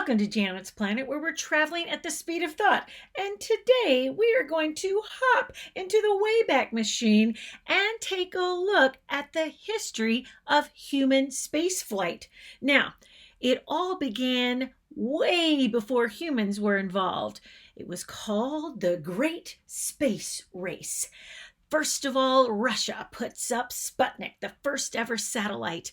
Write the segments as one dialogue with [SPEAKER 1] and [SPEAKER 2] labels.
[SPEAKER 1] Welcome to Janet's Planet, where we're traveling at the speed of thought. And today we are going to hop into the Wayback Machine and take a look at the history of human spaceflight. Now, it all began way before humans were involved. It was called the Great Space Race. First of all, Russia puts up Sputnik, the first ever satellite.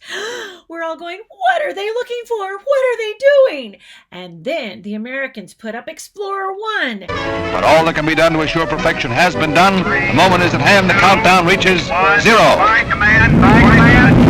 [SPEAKER 1] We're all going, what are they looking for? What are they doing? And then the Americans put up Explorer 1.
[SPEAKER 2] But all that can be done to assure perfection has been done. The moment is at hand. The countdown reaches 0.
[SPEAKER 3] Fire command, fire command.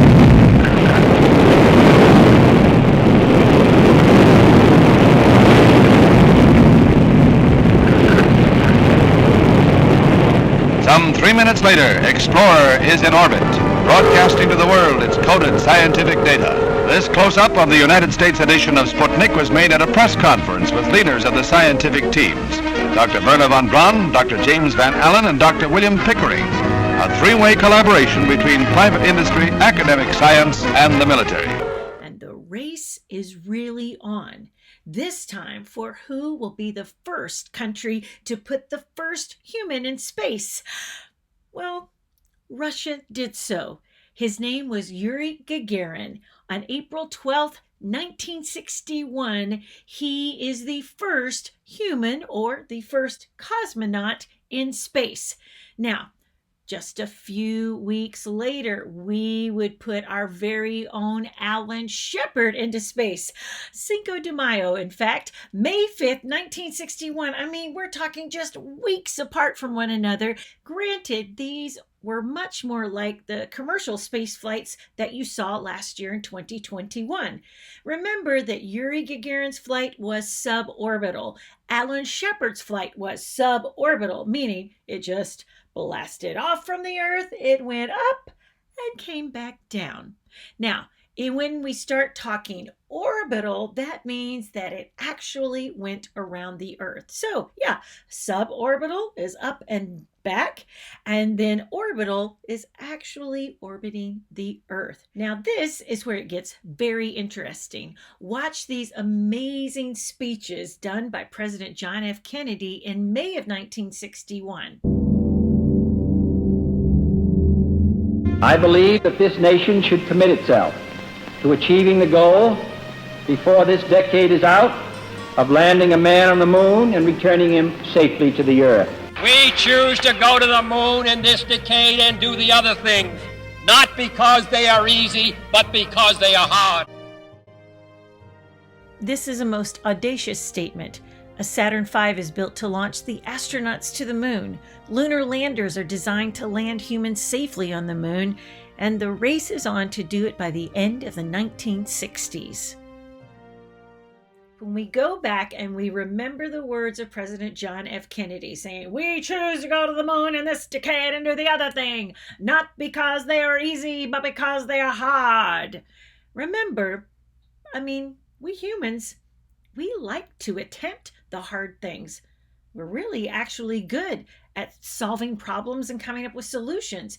[SPEAKER 2] Some 3 minutes later, Explorer is in orbit, broadcasting to the world its coded scientific data. This close-up of the United States edition of Sputnik was made at a press conference with leaders of the scientific teams, Dr. Werner von Braun, Dr. James Van Allen, and Dr. William Pickering, a three-way collaboration between private industry, academic science, and the military.
[SPEAKER 1] And the race is really on. This time for who will be the first country to put the first human in space. Well, Russia did so. His name was Yuri Gagarin. On April 12th, 1961, he is the first human or the first cosmonaut in space. Now, just a few weeks later, we would put our very own Alan Shepard into space. Cinco de Mayo, in fact, May 5th, 1961. I mean, we're talking just weeks apart from one another. Granted, these were much more like the commercial space flights that you saw last year in 2021. Remember that Yuri Gagarin's flight was suborbital. Alan Shepard's flight was suborbital, meaning it just blasted off from the Earth, it went up and came back down. Now, when we start talking orbital, that means that it actually went around the Earth. So, yeah, suborbital is up and back, and then orbital is actually orbiting the Earth. Now, this is where it gets very interesting. Watch these amazing speeches done by President John F. Kennedy in May of 1961.
[SPEAKER 4] I believe that this nation should commit itself to achieving the goal before this decade is out of landing a man on the moon and returning him safely to the earth.
[SPEAKER 5] We choose to go to the moon in this decade and do the other things, not because they are easy, but because they are hard.
[SPEAKER 1] This is a most audacious statement. A Saturn V is built to launch the astronauts to the moon. Lunar landers are designed to land humans safely on the moon, and the race is on to do it by the end of the 1960s. When we go back and we remember the words of President John F. Kennedy saying, "We choose to go to the moon in this decade and do the other thing, not because they are easy, but because they are hard." Remember, we humans, we like to attempt the hard things. We're really actually good at solving problems and coming up with solutions.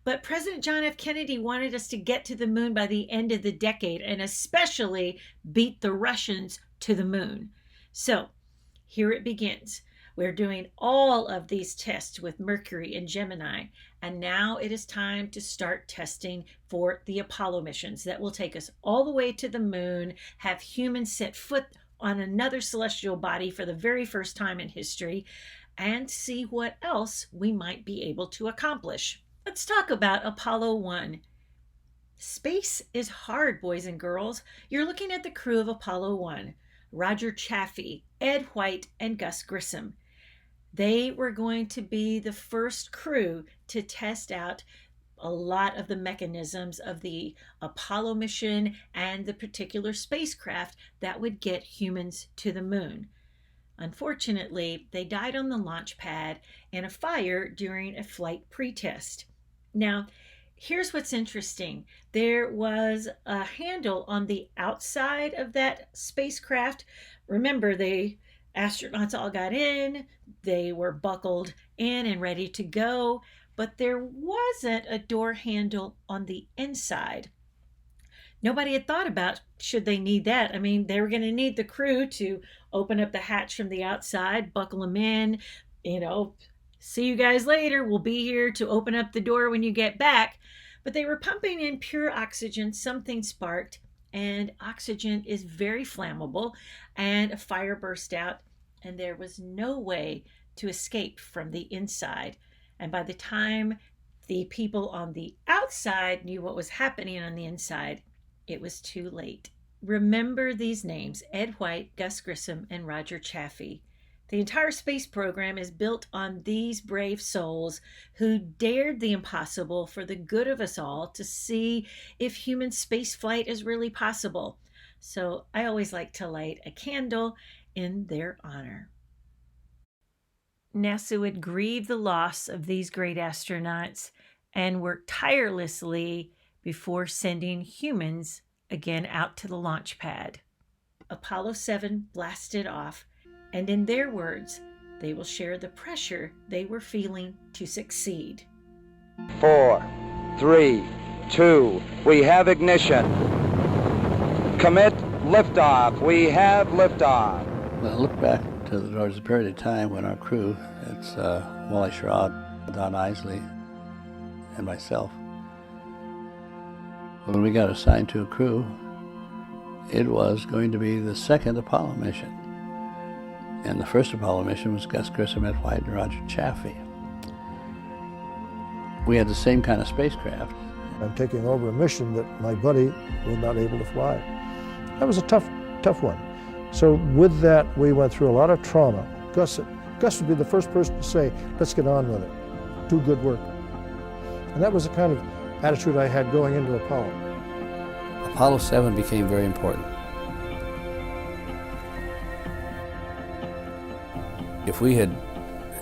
[SPEAKER 1] But President John F. Kennedy wanted us to get to the moon by the end of the decade and especially beat the Russians to the moon. So here it begins. We're doing all of these tests with Mercury and Gemini, and now it is time to start testing for the Apollo missions that will take us all the way to the moon, have humans set foot on another celestial body for the very first time in history, and see what else we might be able to accomplish. Let's talk about Apollo 1. Space is hard, boys and girls. You're looking at the crew of Apollo 1. Roger Chaffee, Ed White, and Gus Grissom. They were going to be the first crew to test out a lot of the mechanisms of the Apollo mission and the particular spacecraft that would get humans to the moon. Unfortunately, they died on the launch pad in a fire during a flight pretest. Now, here's what's interesting. There was a handle on the outside of that spacecraft. Remember, the astronauts all got in, they were buckled in and ready to go, but there wasn't a door handle on the inside. Nobody had thought about should they need that. I mean, they were going to need the crew to open up the hatch from the outside, buckle them in, see you guys later. We'll be here to open up the door when you get back. But they were pumping in pure oxygen. Something sparked, and oxygen is very flammable, and a fire burst out, and there was no way to escape from the inside. And by the time the people on the outside knew what was happening on the inside, it was too late. Remember these names: Ed White, Gus Grissom, and Roger Chaffee. The entire space program is built on these brave souls who dared the impossible for the good of us all, to see if human space flight is really possible. So I always like to light a candle in their honor. NASA would grieve the loss of these great astronauts and work tirelessly before sending humans again out to the launch pad. Apollo 7 blasted off, and in their words, they will share the pressure they were feeling to succeed.
[SPEAKER 6] 4, 3, 2, we have ignition. Commit liftoff. We have liftoff.
[SPEAKER 7] When I look back towards the period of time when our crew, it's Wally Schraub, Don Isley, and myself, when we got assigned to a crew, it was going to be the second Apollo mission. And the first Apollo mission was Gus Grissom, Ed White, and Roger Chaffee. We had the same kind of spacecraft.
[SPEAKER 8] I'm taking over a mission that my buddy was not able to fly. That was a tough one. So with that, we went through a lot of trauma. Gus would be the first person to say, let's get on with it. Do good work. And that was the kind of attitude I had going into Apollo.
[SPEAKER 7] Apollo 7 became very important. If we had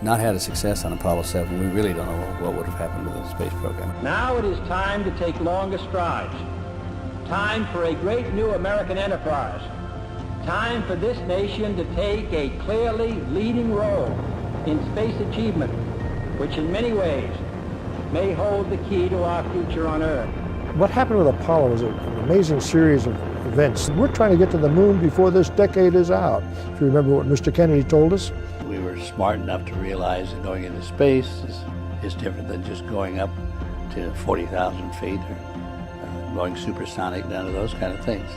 [SPEAKER 7] not had a success on Apollo 7, we really don't know what would have happened to the space program.
[SPEAKER 4] Now it is time to take longer strides. Time for a great new American enterprise. Time for this nation to take a clearly leading role in space achievement, which in many ways may hold the key to our future on Earth.
[SPEAKER 8] What happened with Apollo was an amazing series of events. We're trying to get to the moon before this decade is out. If you remember what Mr. Kennedy told us.
[SPEAKER 7] We were smart enough to realize that going into space is different than just going up to 40,000 feet or going supersonic, down to those kind of things.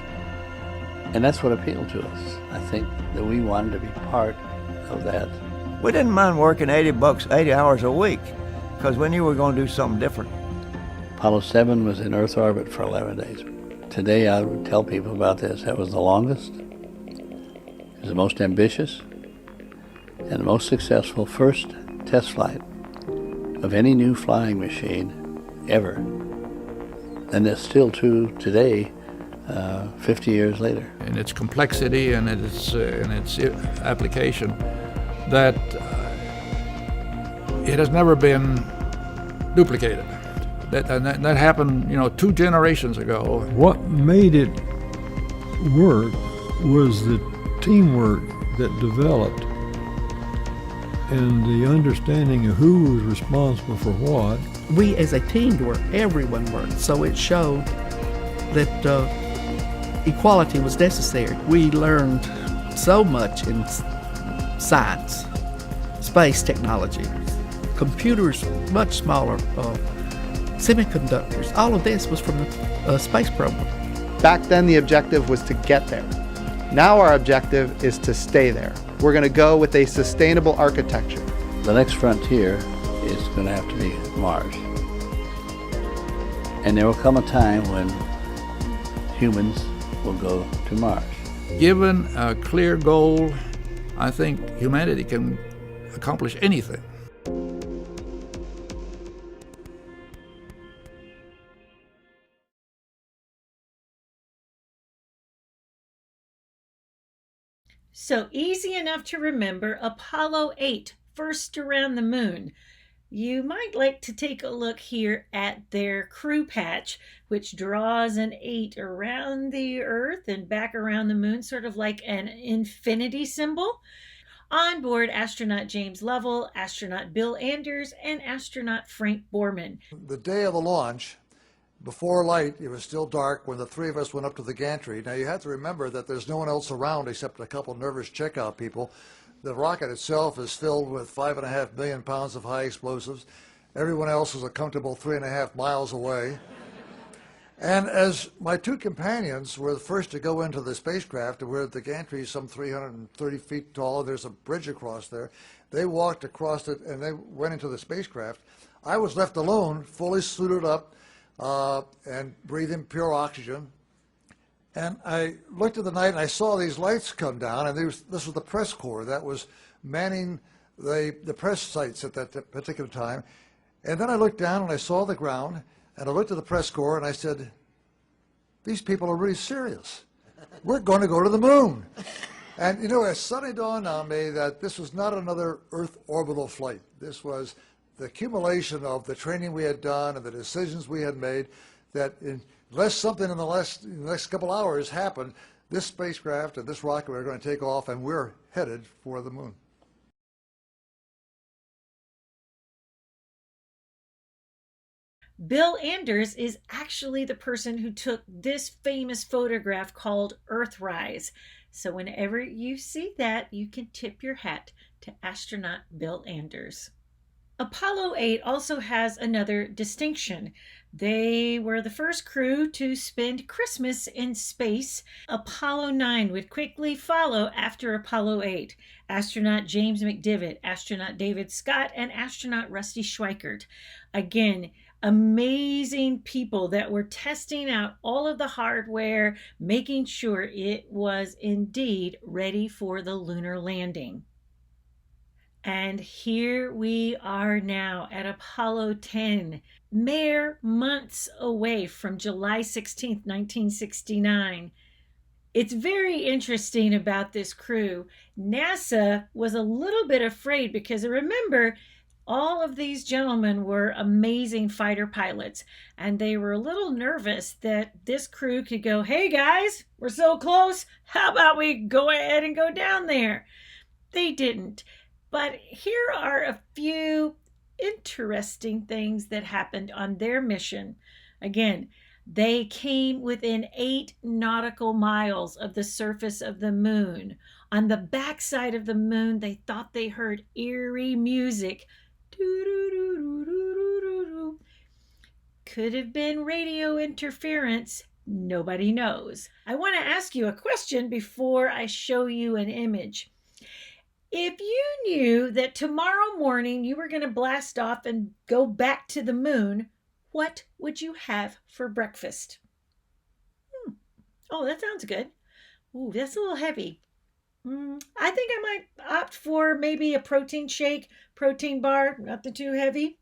[SPEAKER 7] And that's what appealed to us. I think that we wanted to be part of that.
[SPEAKER 9] We didn't mind working 80 hours a week because we knew we were going to do something different.
[SPEAKER 7] Apollo 7 was in Earth orbit for 11 days. Today I would tell people about this. That was the longest, it was the most ambitious, and the most successful first test flight of any new flying machine ever. And it's still true today, 50 years later.
[SPEAKER 10] In its complexity and in its application, that it has never been duplicated. That happened, 2 generations ago.
[SPEAKER 11] What made it work was the teamwork that developed and the understanding of who was responsible for what.
[SPEAKER 12] We as a team worked, everyone worked, so it showed that equality was necessary. We learned so much in science, space technology, computers much smaller, semiconductors. All of this was from the space program.
[SPEAKER 13] Back then the objective was to get there. Now our objective is to stay there. We're going to go with a sustainable architecture.
[SPEAKER 7] The next frontier is going to have to be Mars. And there will come a time when humans will go to Mars.
[SPEAKER 10] Given a clear goal, I think humanity can accomplish anything.
[SPEAKER 1] So easy enough to remember, Apollo 8, first around the moon. You might like to take a look here at their crew patch, which draws an 8 around the Earth and back around the moon, sort of like an infinity symbol. On board, astronaut James Lovell, astronaut Bill Anders, and astronaut Frank Borman.
[SPEAKER 14] The day of the launch,
[SPEAKER 8] before light, it was still dark when the three of us went up to the gantry. Now, you have to remember that there's no one else around except a couple nervous checkout people. The rocket itself is filled with 5.5 million pounds of high explosives. Everyone else is a comfortable 3.5 miles away. And as my two companions were the first to go into the spacecraft, where the gantry is some 330 feet tall, there's a bridge across there. They walked across it and they went into the spacecraft. I was left alone, fully suited up, and breathing pure oxygen. And I looked at the night and I saw these lights come down, and this was the press corps that was manning the press sites at that particular time. And then I looked down and I saw the ground, and I looked at the press corps and I said, these people are really serious. We're going to go to the moon. And you know, it suddenly dawned on me that this was not another Earth orbital flight. This was the accumulation of the training we had done and the decisions we had made, that unless something in the next couple hours happened, this spacecraft and this rocket were going to take off, and we're headed for the moon.
[SPEAKER 1] Bill Anders is actually the person who took this famous photograph called Earthrise. So whenever you see that, you can tip your hat to astronaut Bill Anders. Apollo 8 also has another distinction. They were the first crew to spend Christmas in space. Apollo 9 would quickly follow after Apollo 8. Astronaut James McDivitt, astronaut David Scott, and astronaut Rusty Schweickart. Again, amazing people that were testing out all of the hardware, making sure it was indeed ready for the lunar landing. And here we are now at Apollo 10, mere months away from July 16th, 1969. It's very interesting about this crew. NASA was a little bit afraid because remember, all of these gentlemen were amazing fighter pilots, and they were a little nervous that this crew could go, hey guys, we're so close, how about we go ahead and go down there? They didn't. But here are a few interesting things that happened on their mission. Again, they came within 8 nautical miles of the surface of the moon. On the backside of the moon, they thought they heard eerie music. Doo-doo-doo-doo-doo-doo-doo. Could have been radio interference. Nobody knows. I want to ask you a question before I show you an image. If you knew that tomorrow morning you were going to blast off and go back to the moon, what would you have for breakfast? Oh, that sounds good. Ooh, that's a little heavy. I think I might opt for maybe a protein shake, protein bar, nothing too heavy.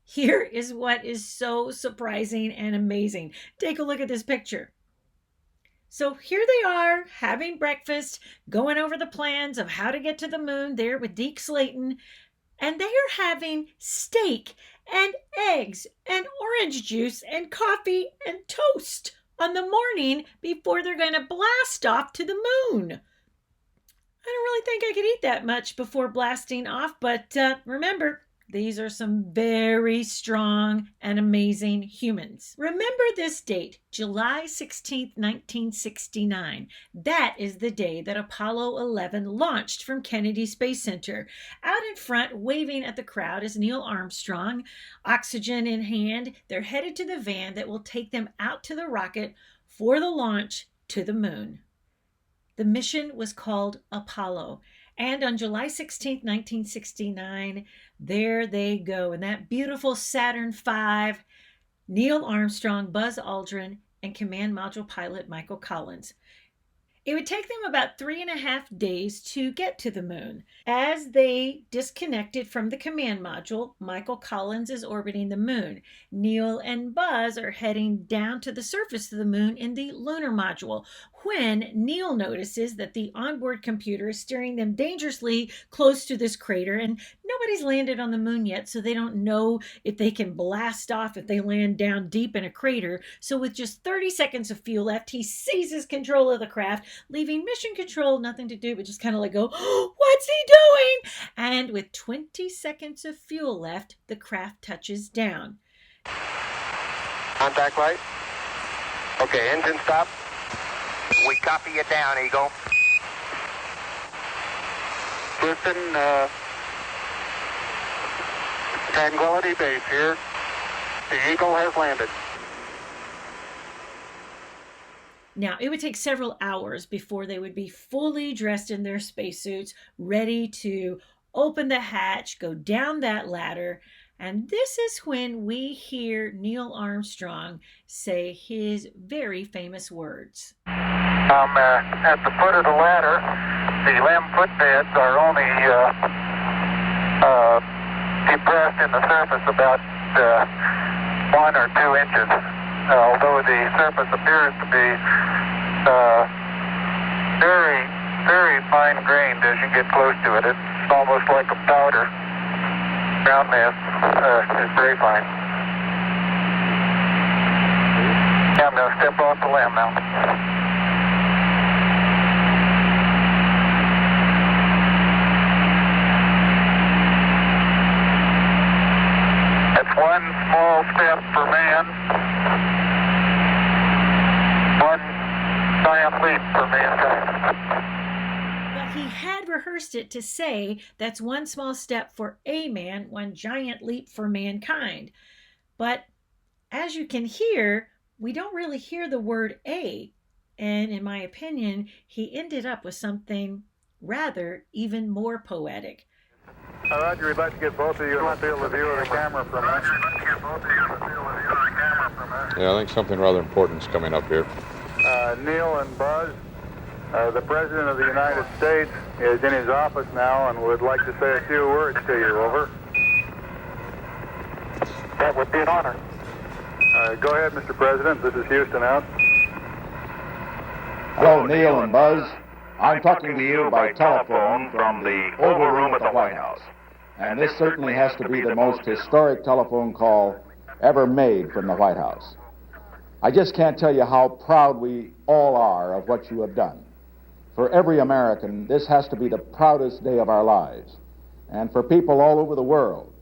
[SPEAKER 1] Here is what is so surprising and amazing. Take a look at this picture. So here they are having breakfast, going over the plans of how to get to the moon there with Deke Slayton, and they are having steak and eggs and orange juice and coffee and toast on the morning before they're going to blast off to the moon. I don't really think I could eat that much before blasting off, but remember, these are some very strong and amazing humans. Remember this date, July 16th, 1969. That is the day that Apollo 11 launched from Kennedy Space Center. Out in front, waving at the crowd, is Neil Armstrong. Oxygen in hand, they're headed to the van that will take them out to the rocket for the launch to the moon. The mission was called Apollo. And on July 16, 1969, there they go. In that beautiful Saturn V, Neil Armstrong, Buzz Aldrin, and Command Module pilot Michael Collins. It would take them about 3.5 days to get to the moon. As they disconnected from the command module, Michael Collins is orbiting the moon. Neil and Buzz are heading down to the surface of the moon in the Lunar Module, when Neil notices that the onboard computer is steering them dangerously close to this crater, and nobody's landed on the moon yet, so they don't know if they can blast off if they land down deep in a crater. So with just 30 seconds of fuel left, he seizes control of the craft, leaving mission control nothing to do but just kind of like go, oh, what's he doing? And with 20 seconds of fuel left, the craft touches down.
[SPEAKER 3] Contact light. Okay, engine stop. We copy you down, Eagle. Listen, Tranquility Base here. The Eagle has landed.
[SPEAKER 1] Now, it would take several hours before they would be fully dressed in their spacesuits, ready to open the hatch, go down that ladder, and this is when we hear Neil Armstrong say his very famous words.
[SPEAKER 3] At the foot of the ladder, the LEM footbeds are only depressed in the surface about 1 or 2 inches, although the surface appears to be very, very fine-grained as you get close to it. It's almost like a powder. Ground mass is very fine. Yeah, I'm going to step off the LEM now. That's one small step for man, one giant leap for mankind.
[SPEAKER 1] But he had rehearsed it to say that's one small step for a man, one giant leap for mankind. But as you can hear, we don't really hear the word a. And in my opinion, he ended up with something rather even more poetic.
[SPEAKER 3] Roger, we'd like to get both of you in the field of view of the camera for a minute.
[SPEAKER 14] Yeah, I think something rather important is coming up here.
[SPEAKER 3] Neil and Buzz, the President of the United States is in his office now and would like to say a few words to you. Over. That would be an honor. Go ahead, Mr. President. This is Houston out.
[SPEAKER 15] Hello, Neil and Buzz. I'm talking to you by telephone from the Oval Room at the White House. And this certainly has to be the most historic telephone call ever made from the White House. I just can't tell you how proud we all are of what you have done. For every American, this has to be the proudest day of our lives. And for people all over the world,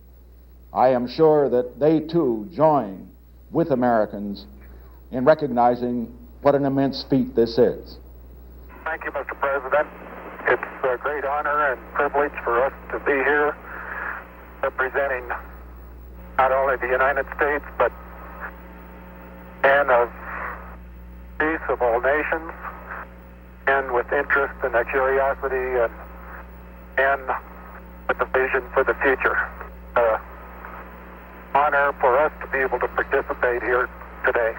[SPEAKER 15] I am sure that they too join with Americans in recognizing what an immense feat this is.
[SPEAKER 3] Thank you, Mr. President. It's a great honor and privilege for us to be here representing not only the United States, but men of peace of all nations, and with interest and a curiosity and with a vision for the future. Honor for us to be able to participate here today.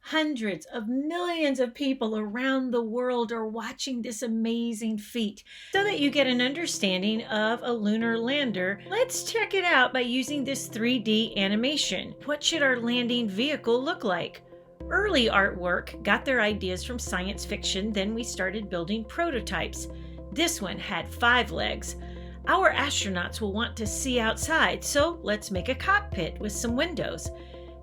[SPEAKER 1] Hundreds of millions of people around the world are watching this amazing feat. So that you get an understanding of a lunar lander, let's check it out by using this 3D animation. What should our landing vehicle look like? Early artwork got their ideas from science fiction, then we started building prototypes. This one had 5 legs. Our astronauts will want to see outside, so let's make a cockpit with some windows.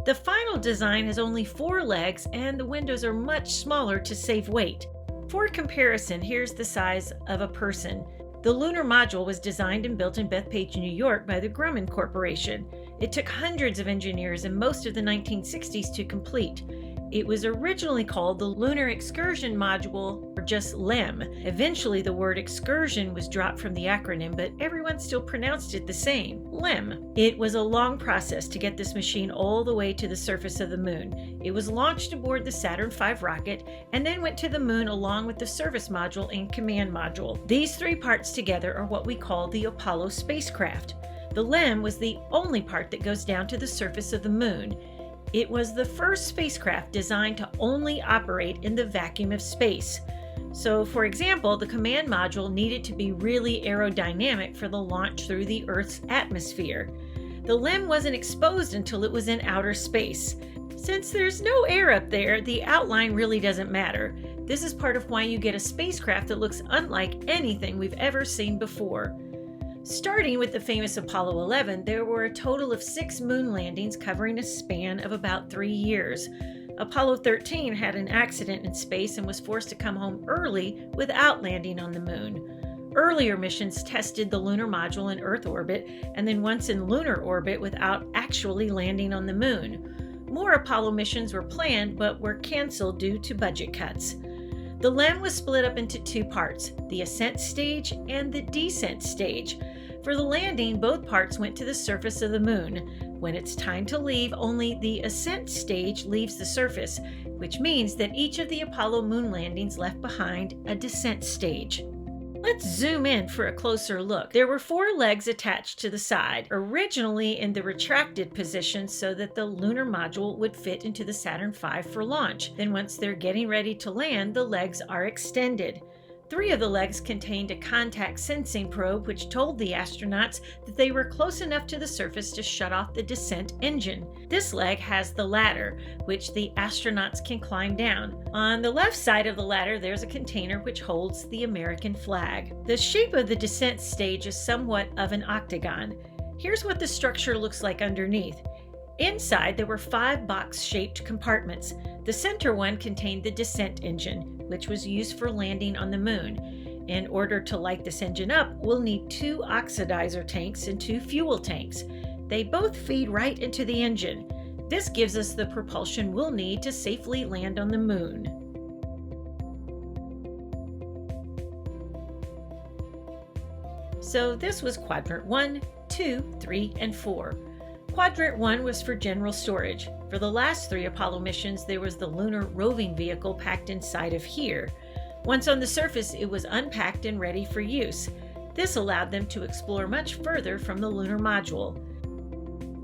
[SPEAKER 1] The final design has only 4 legs and the windows are much smaller to save weight. For comparison, here's the size of a person. The Lunar Module was designed and built in Bethpage, New York by the Grumman Corporation. It took hundreds of engineers and most of the 1960s to complete. It was originally called the Lunar Excursion Module, or just LEM. Eventually, the word excursion was dropped from the acronym, but everyone still pronounced it the same, LEM. It was a long process to get this machine all the way to the surface of the moon. It was launched aboard the Saturn V rocket and then went to the moon along with the service module and command module. These 3 parts together are what we call the Apollo spacecraft. The LEM was the only part that goes down to the surface of the moon. It was the first spacecraft designed to only operate in the vacuum of space. So, for example, the command module needed to be really aerodynamic for the launch through the Earth's atmosphere. The LEM wasn't exposed until it was in outer space. Since there's no air up there, the outline really doesn't matter. This is part of why you get a spacecraft that looks unlike anything we've ever seen before. Starting with the famous Apollo 11, there were a total of 6 moon landings covering a span of about 3 years. Apollo 13 had an accident in space and was forced to come home early without landing on the moon. Earlier missions tested the lunar module in Earth orbit and then once in lunar orbit without actually landing on the moon. More Apollo missions were planned but were canceled due to budget cuts. The LEM was split up into two parts, the ascent stage and the descent stage. For the landing, both parts went to the surface of the moon. When it's time to leave, only the ascent stage leaves the surface, which means that each of the Apollo moon landings left behind a descent stage. Let's zoom in for a closer look. There were 4 legs attached to the side, originally in the retracted position so that the lunar module would fit into the Saturn V for launch. Then once they're getting ready to land, the legs are extended. 3 of the legs contained a contact sensing probe which told the astronauts that they were close enough to the surface to shut off the descent engine. This leg has the ladder, which the astronauts can climb down. On the left side of the ladder, there's a container which holds the American flag. The shape of the descent stage is somewhat of an octagon. Here's what the structure looks like underneath. Inside, there were 5 box-shaped compartments. The center one contained the descent engine, which was used for landing on the moon. In order to light this engine up, we'll need 2 oxidizer tanks and 2 fuel tanks. They both feed right into the engine. This gives us the propulsion we'll need to safely land on the moon. So this was Quadrant 1, 2, 3, and 4. Quadrant 1 was for general storage. For the last 3 Apollo missions, there was the lunar roving vehicle packed inside of here. Once on the surface, it was unpacked and ready for use. This allowed them to explore much further from the lunar module.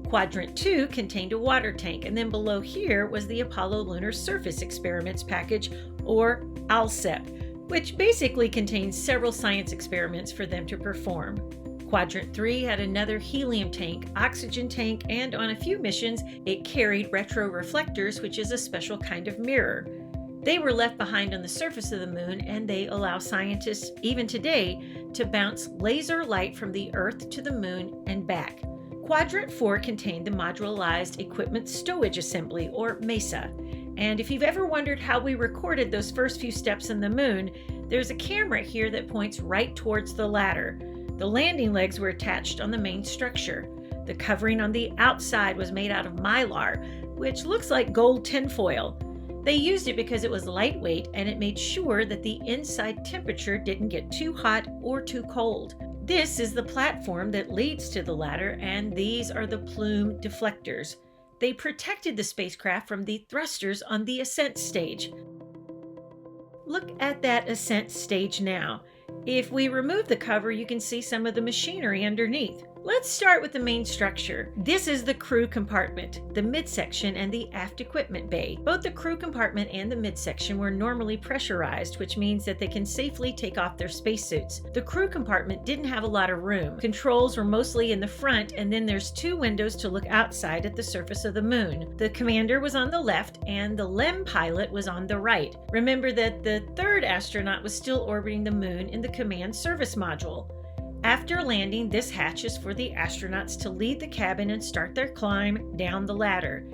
[SPEAKER 1] Quadrant 2 contained a water tank, and then below here was the Apollo Lunar Surface Experiments package, or ALSEP, which basically contains several science experiments for them to perform. Quadrant 3 had another helium tank, oxygen tank, and on a few missions, it carried retroreflectors, which is a special kind of mirror. They were left behind on the surface of the moon, and they allow scientists, even today, to bounce laser light from the Earth to the moon and back. Quadrant 4 contained the Modularized Equipment Stowage Assembly, or MESA. And if you've ever wondered how we recorded those first few steps on the moon, there's a camera here that points right towards the ladder. The landing legs were attached on the main structure. The covering on the outside was made out of mylar, which looks like gold tinfoil. They used it because it was lightweight and it made sure that the inside temperature didn't get too hot or too cold. This is the platform that leads to the ladder, and these are the plume deflectors. They protected the spacecraft from the thrusters on the ascent stage. Look at that ascent stage now. If we remove the cover, you can see some of the machinery underneath. Let's start with the main structure. This is the crew compartment, the midsection, and the aft equipment bay. Both the crew compartment and the midsection were normally pressurized, which means that they can safely take off their spacesuits. The crew compartment didn't have a lot of room. Controls were mostly in the front, and then there's 2 windows to look outside at the surface of the moon. The commander was on the left, and the LEM pilot was on the right. Remember that the 3rd astronaut was still orbiting the moon in the command service module. After landing, this hatch is for the astronauts to leave the cabin and start their climb down the ladder.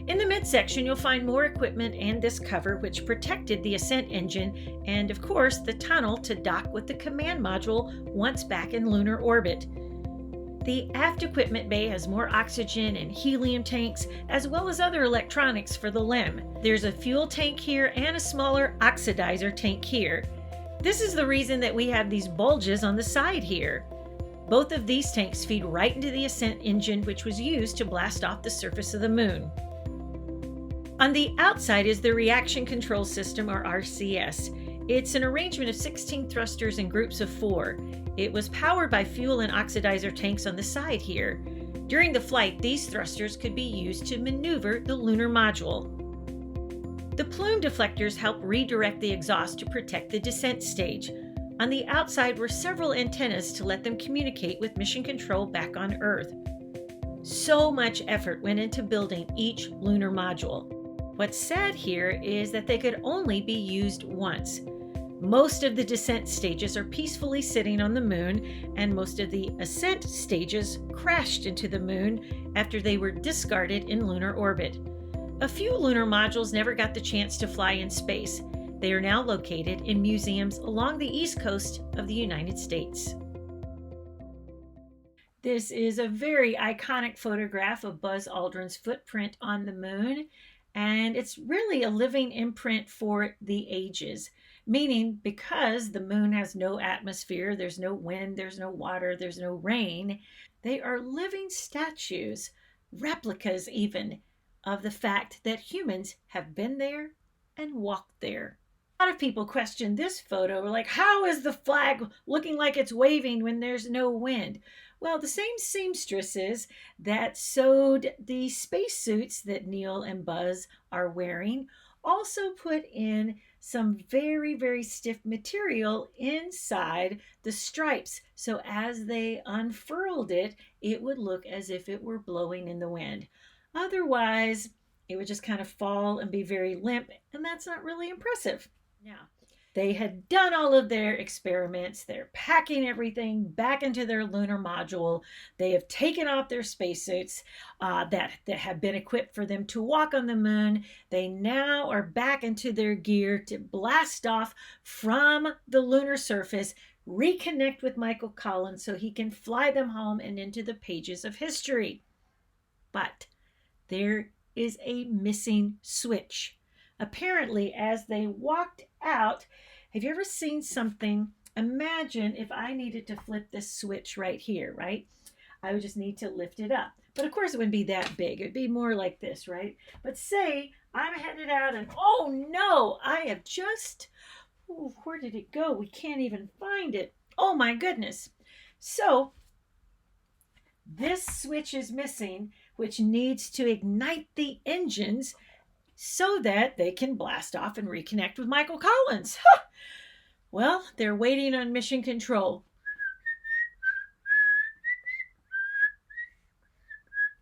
[SPEAKER 1] In the midsection, you'll find more equipment and this cover, which protected the ascent engine, and of course, the tunnel to dock with the command module once back in lunar orbit. The aft equipment bay has more oxygen and helium tanks, as well as other electronics for the LEM. There's a fuel tank here and a smaller oxidizer tank here. This is the reason that we have these bulges on the side here. Both of these tanks feed right into the ascent engine, which was used to blast off the surface of the moon. On the outside is the Reaction Control System, or RCS. It's an arrangement of 16 thrusters in groups of 4. It was powered by fuel and oxidizer tanks on the side here. During the flight, these thrusters could be used to maneuver the lunar module. The plume deflectors help redirect the exhaust to protect the descent stage. On the outside were several antennas to let them communicate with mission control back on Earth. So much effort went into building each lunar module. What's sad here is that they could only be used once. Most of the descent stages are peacefully sitting on the moon, and most of the ascent stages crashed into the moon after they were discarded in lunar orbit. A few lunar modules never got the chance to fly in space. They are now located in museums along the east coast of the United States. This is a very iconic photograph of Buzz Aldrin's footprint on the moon, and it's really a living imprint for the ages, meaning because the moon has no atmosphere, there's no wind, there's no water, there's no rain, they are living statues, replicas even, of the fact that humans have been there and walked there. A lot of people question this photo, like, how is the flag looking like it's waving when there's no wind? Well, the same seamstresses that sewed the spacesuits that Neil and Buzz are wearing also put in some very, very stiff material inside the stripes. So as they unfurled it, it would look as if it were blowing in the wind. Otherwise, it would just kind of fall and be very limp, and that's not really impressive. Now, they had done all of their experiments. They're packing everything back into their lunar module. They have taken off their spacesuits that have been equipped for them to walk on the moon. They now are back into their gear to blast off from the lunar surface, reconnect with Michael Collins so he can fly them home and into the pages of history. But there is a missing switch. Apparently, as they walked out, have you ever seen something? Imagine if I needed to flip this switch right here, right? I would just need to lift it up. But of course, it wouldn't be that big. It'd be more like this, right? But say I'm headed out and, oh no, I have just, where did it go? We can't even find it. Oh my goodness. So this switch is missing, which needs to ignite the engines so that they can blast off and reconnect with Michael Collins. Well, they're waiting on mission control.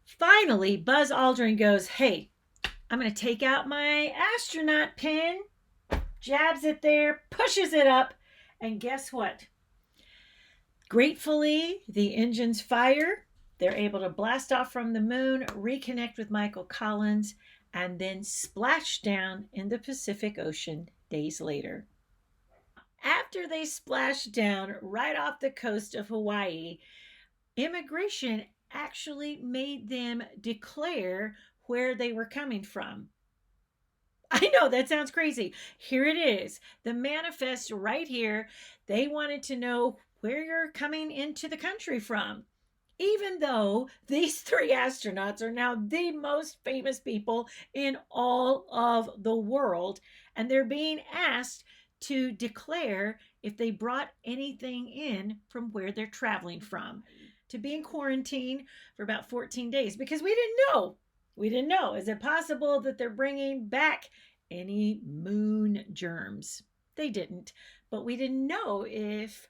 [SPEAKER 1] Finally, Buzz Aldrin goes, hey, I'm going to take out my astronaut pin, jabs it there, pushes it up, and guess what? Gratefully, the engines fire. They're able to blast off from the moon, reconnect with Michael Collins, and then splash down in the Pacific Ocean days later. After they splashed down right off the coast of Hawaii, immigration actually made them declare where they were coming from. I know, that sounds crazy. Here it is, the manifest right here. They wanted to know where you're coming into the country from. Even though these three astronauts are now the most famous people in all of the world, and they're being asked to declare if they brought anything in from where they're traveling from, to be in quarantine for about 14 days, because we didn't know. We didn't know. Is it possible that they're bringing back any moon germs? They didn't, but we didn't know if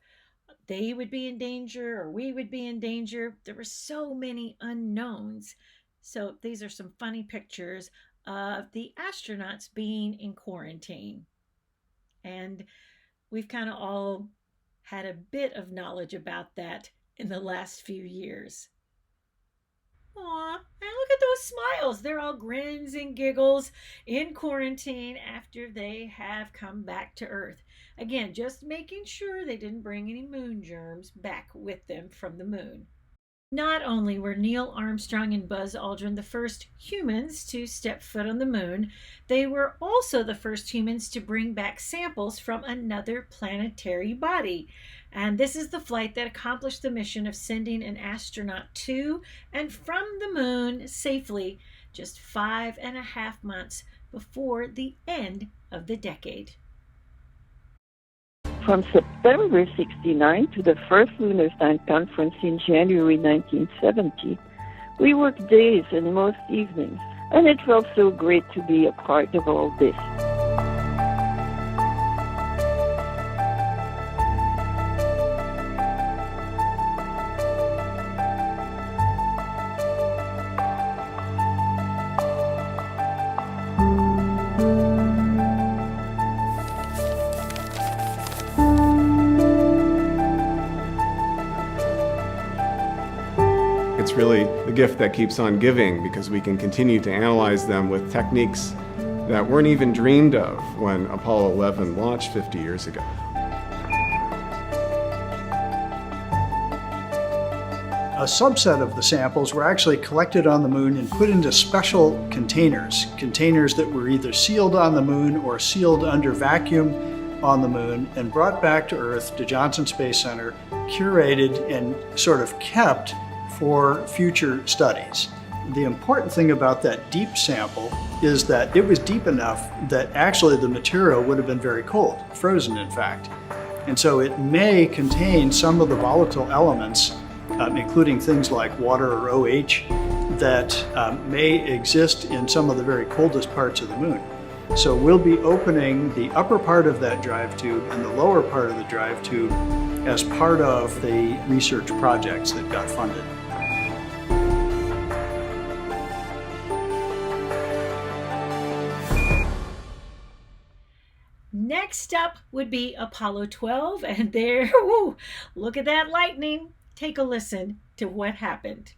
[SPEAKER 1] they would be in danger or we would be in danger. There were so many unknowns. So these are some funny pictures of the astronauts being in quarantine. And we've kind of all had a bit of knowledge about that in the last few years. Aw, and look at those smiles. They're all grins and giggles in quarantine after they have come back to Earth. Again, just making sure they didn't bring any moon germs back with them from the moon. Not only were Neil Armstrong and Buzz Aldrin the first humans to step foot on the moon, they were also the first humans to bring back samples from another planetary body. And this is the flight that accomplished the mission of sending an astronaut to and from the moon safely just 5.5 months before the end of the decade.
[SPEAKER 16] From September 1969 to the first Lunar Time Conference in January 1970, we worked days and most evenings, and it felt so great to be a part of all this.
[SPEAKER 17] It's really the gift that keeps on giving, because we can continue to analyze them with techniques that weren't even dreamed of when Apollo 11 launched 50 years ago.
[SPEAKER 18] A subset of the samples were actually collected on the moon and put into special containers that were either sealed on the moon or sealed under vacuum on the moon, and brought back to Earth to Johnson Space Center, curated and sort of kept for future studies. The important thing about that deep sample is that it was deep enough that actually the material would have been very cold, frozen in fact. And so it may contain some of the volatile elements, including things like water or OH, that may exist in some of the very coldest parts of the moon. So we'll be opening the upper part of that drive tube and the lower part of the drive tube as part of the research projects that got funded.
[SPEAKER 1] Next up would be Apollo 12, and there, ooh, look at that lightning. Take a listen to what happened.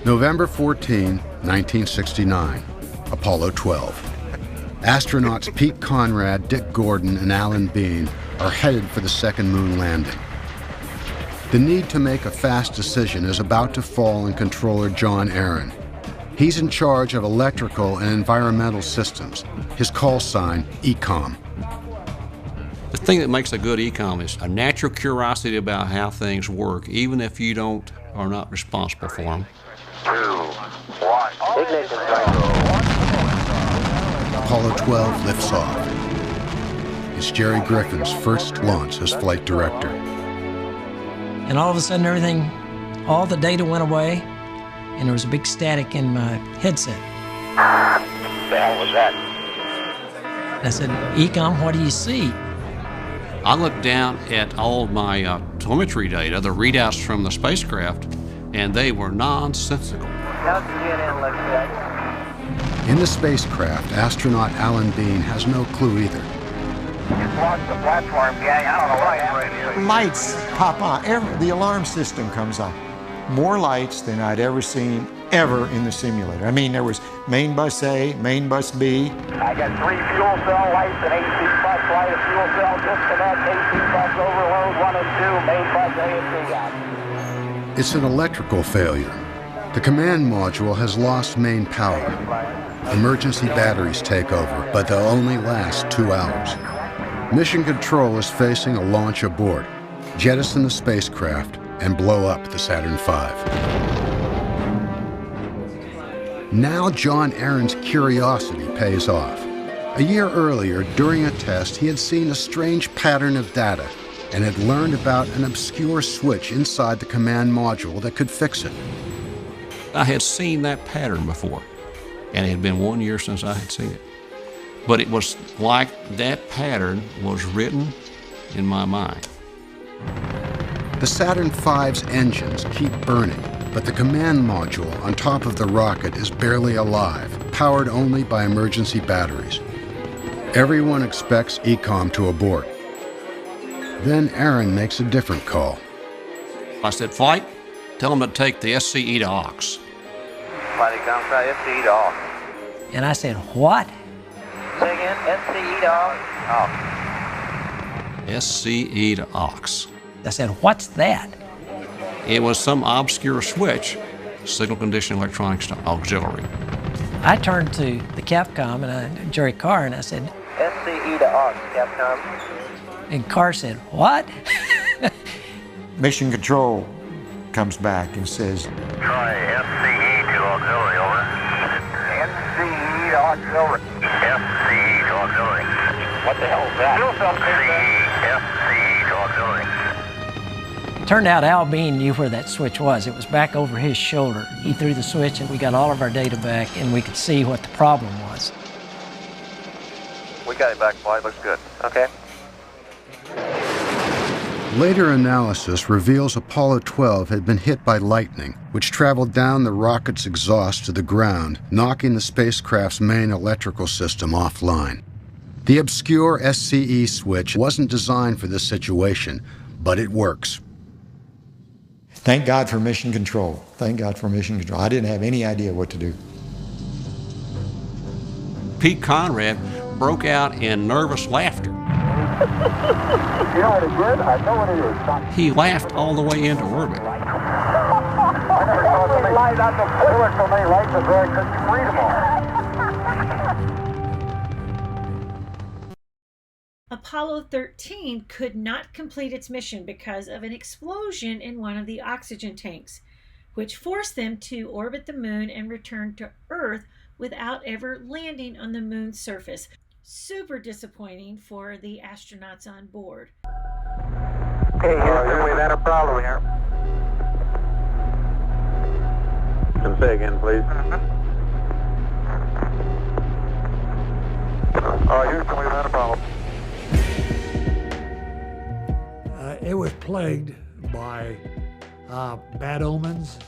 [SPEAKER 19] November 14, 1969, Apollo 12. Astronauts Pete Conrad, Dick Gordon, and Alan Bean are headed for the second moon landing. The need to make a fast decision is about to fall on controller John Aaron. He's in charge of electrical and environmental systems. His call sign, ECOM.
[SPEAKER 20] The thing that makes a good ECOM is a natural curiosity about how things work, even if you are not responsible for them.
[SPEAKER 3] 2, 1. Ignition
[SPEAKER 19] Apollo 12 lifts off. It's Jerry Griffin's first launch as flight director.
[SPEAKER 21] And all of a sudden everything, all the data went away, and there was a big static in my headset.
[SPEAKER 3] What the hell was that?
[SPEAKER 21] And I said, ECOM, what do you see?
[SPEAKER 20] I looked down at all of my telemetry data, the readouts from the spacecraft, and they were nonsensical.
[SPEAKER 19] In the spacecraft, astronaut Alan Bean has no clue either.
[SPEAKER 3] Lost the platform, gang. I don't know what happened.
[SPEAKER 22] Lights pop on. The alarm system comes on. More lights than I'd ever seen ever in the simulator. I mean, there was main bus A, main bus B.
[SPEAKER 3] I got 3 fuel cell lights, an AC bus light, a fuel cell disconnect, AC bus overload, 1 and 2, main bus A and B.
[SPEAKER 19] It's an electrical failure. The command module has lost main power. Emergency batteries take over, but they'll only last 2 hours. Mission Control is facing a launch abort, jettison the spacecraft, and blow up the Saturn V. Now John Aaron's curiosity pays off. A year earlier, during a test, he had seen a strange pattern of data and had learned about an obscure switch inside the command module that could fix it.
[SPEAKER 20] I had seen that pattern before, and it had been 1 year since I had seen it. But it was like that pattern was written in my mind.
[SPEAKER 19] The Saturn V's engines keep burning, but the command module on top of the rocket is barely alive, powered only by emergency batteries. Everyone expects ECOM to abort. Then Aaron makes a different call.
[SPEAKER 20] I said, flight, tell them to take the SCE to aux.
[SPEAKER 3] Flight comes out, SCE to aux.
[SPEAKER 21] And I said, what?
[SPEAKER 3] Say again, SCE to aux.
[SPEAKER 20] SCE to aux.
[SPEAKER 21] I said, what's that?
[SPEAKER 20] It was some obscure switch, signal conditioning electronics to auxiliary.
[SPEAKER 21] I turned to the Capcom and Jerry Carr, and I said,
[SPEAKER 3] SCE to aux, Capcom.
[SPEAKER 21] And Carr said, what?
[SPEAKER 22] Mission Control comes back and says,
[SPEAKER 3] Try SCE to auxiliary, over. SCE to auxiliary. SCE to auxiliary. What the hell is that? SCE to auxiliary.
[SPEAKER 21] Turned out Al Bean knew where that switch was. It was back over his shoulder. He threw the switch and we got all of our data back and we could see what the problem was.
[SPEAKER 3] We got it back, flight. Looks good. Okay.
[SPEAKER 19] Later analysis reveals Apollo 12 had been hit by lightning, which traveled down the rocket's exhaust to the ground, knocking the spacecraft's main electrical system offline. The obscure SCE switch wasn't designed for this situation, but it works.
[SPEAKER 22] Thank God for Mission Control. Thank God for Mission Control. I didn't have any idea what to do.
[SPEAKER 20] Pete Conrad broke out in nervous laughter.
[SPEAKER 3] You know what it did? I know what it is.
[SPEAKER 20] He laughed all the way into orbit.
[SPEAKER 3] I never saw so many lights on the floor, so many lights before I couldn't read them all.
[SPEAKER 1] Apollo 13 could not complete its mission because of an explosion in one of the oxygen tanks, which forced them to orbit the moon and return to Earth without ever landing on the moon's surface. Super disappointing for the astronauts on board.
[SPEAKER 3] Okay, Houston, we've had a problem here. Can say again, please. Houston, we've had a problem.
[SPEAKER 2] It was plagued by bad omens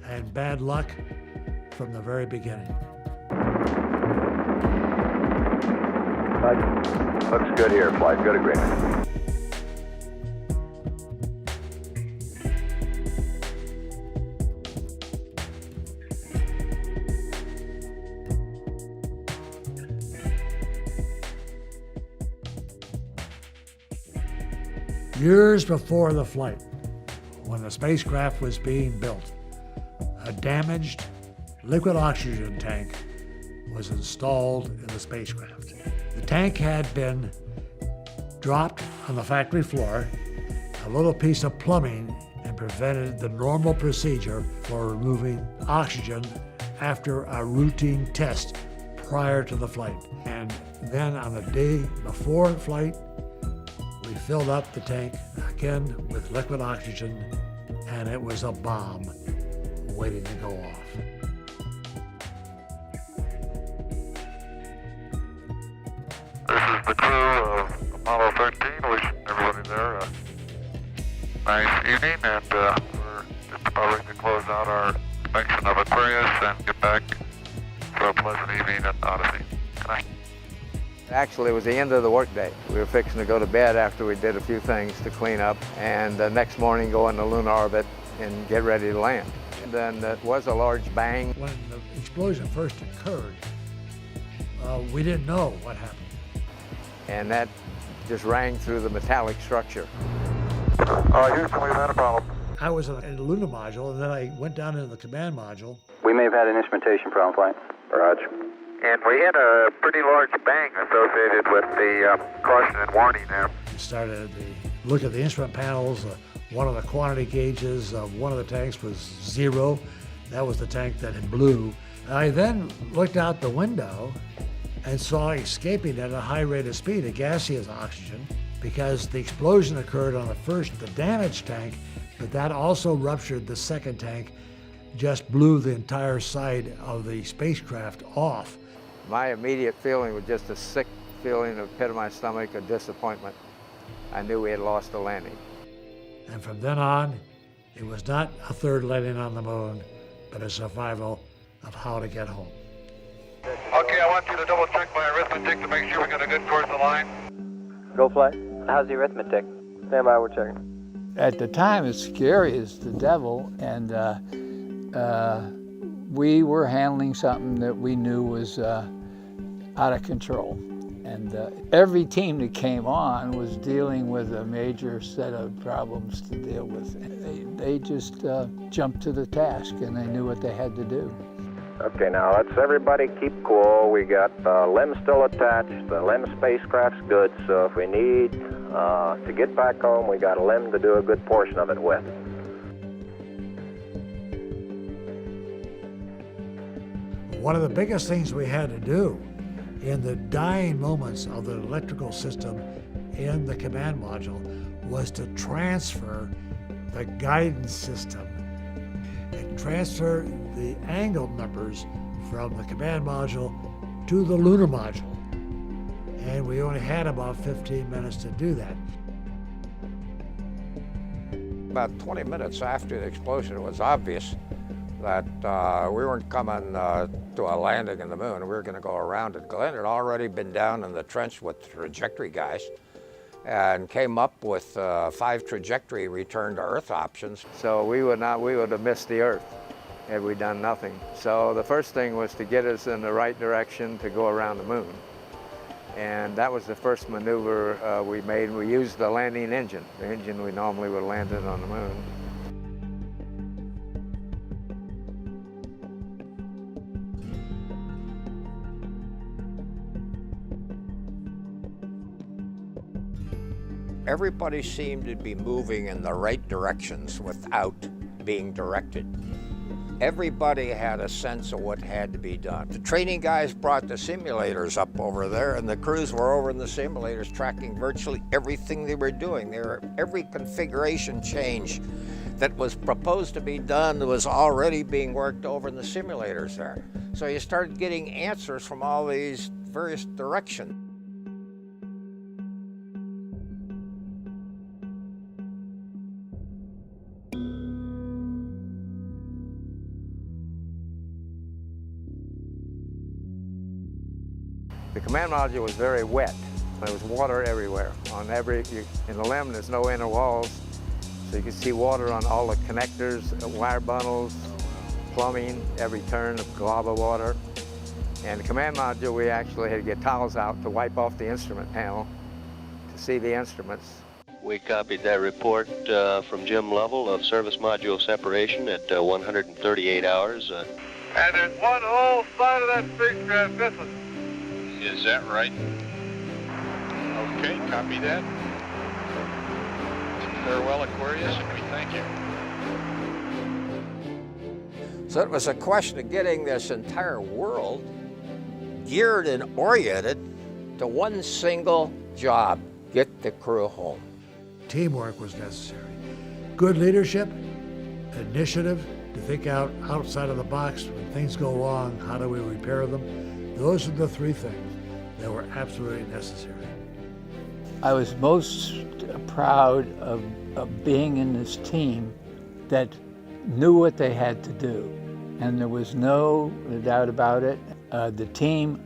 [SPEAKER 2] and bad luck from the very beginning.
[SPEAKER 5] Looks good here, flight. Good agreement.
[SPEAKER 2] Years before the flight, when the spacecraft was being built, a damaged liquid oxygen tank was installed in the spacecraft. The tank had been dropped on the factory floor. A little piece of plumbing and prevented the normal procedure for removing oxygen after a routine test prior to the flight. And then on the day before flight, we filled up the tank again with liquid oxygen, and it was a bomb waiting to go off.
[SPEAKER 3] This is the crew of Apollo 13. Wishing everybody there a nice evening, and we're just about ready to close out our inspection of Aquarius and get back for a pleasant evening at Odyssey. Good night.
[SPEAKER 6] Actually, it was the end of the workday. We were fixing to go to bed after we did a few things to clean up, and the next morning go into lunar orbit and get ready to land. And then it was a large bang.
[SPEAKER 2] When the explosion first occurred, we didn't know what happened.
[SPEAKER 6] And that just rang through the metallic structure.
[SPEAKER 3] Houston, we've had a problem.
[SPEAKER 2] I was in the Lunar Module, and then I went down into the command module.
[SPEAKER 5] We may have had an instrumentation problem, flight. Roger.
[SPEAKER 3] And we had a pretty large bang associated with the caution and warning there.
[SPEAKER 2] We started to look at the instrument panels. One of the quantity gauges of one of the tanks was 0. That was the tank that had blew. I then looked out the window and saw escaping at a high rate of speed a gaseous oxygen, because the explosion occurred on the damaged tank, but that also ruptured the second tank, just blew the entire side of the spacecraft off.
[SPEAKER 6] My immediate feeling was just a sick feeling in the pit of my stomach, a disappointment. I knew we had lost the landing.
[SPEAKER 2] And from then on, it was not a third landing on the moon, but a survival of how to get home.
[SPEAKER 3] Okay, I want you to double check my arithmetic to make sure we got a good course of line.
[SPEAKER 5] Go flight. How's the arithmetic? Stand by, we're checking.
[SPEAKER 23] At the time, it's scary as the devil, and we were handling something that we knew was out of control. And every team that came on was dealing with a major set of problems to deal with. And they just jumped to the task, and they knew what they had to do.
[SPEAKER 5] Okay, now let's everybody keep cool. We got LEM still attached. The LEM spacecraft's good, so if we need to get back home, we got a LEM to do a good portion of it with.
[SPEAKER 2] One of the biggest things we had to do in the dying moments of the electrical system in the command module was to transfer the guidance system and transfer the angle numbers from the command module to the lunar module. And we only had about 15 minutes to do that.
[SPEAKER 24] About 20 minutes after the explosion, it was obvious that we weren't coming to a landing in the moon. We were going to go around it. Glenn had already been down in the trench with trajectory guys and came up with 5 trajectory return to Earth options.
[SPEAKER 6] So we would have missed the Earth had we done nothing. So the first thing was to get us in the right direction to go around the moon. And that was the first maneuver we made. We used the landing engine, the engine we normally would land in on the moon. Everybody seemed to be moving in the right directions without being directed. Everybody had a sense of what had to be done. The training guys brought the simulators up over there, and the crews were over in the simulators tracking virtually everything they were doing. Every configuration change that was proposed to be done was already being worked over in the simulators there. So you started getting answers from all these various directions. The command module was very wet. There was water everywhere. In the LEM, there's no inner walls, so you could see water on all the connectors, wire bundles, plumbing, every turn, a glob of water. And the command module, we actually had to get towels out to wipe off the instrument panel to see the instruments.
[SPEAKER 4] We copied that report from Jim Lovell of service module separation at 138 hours.
[SPEAKER 3] And there's one whole side of that spacecraft missing.
[SPEAKER 14] Is that right? Okay, copy that. Farewell, Aquarius, and we thank you.
[SPEAKER 6] So it was a question of getting this entire world geared and oriented to one single job: get the crew home.
[SPEAKER 2] Teamwork was necessary. Good leadership, initiative to think outside of the box. When things go wrong, how do we repair them? Those are the three things that were absolutely necessary.
[SPEAKER 23] I was most proud of being in this team that knew what they had to do, and there was no doubt about it. The team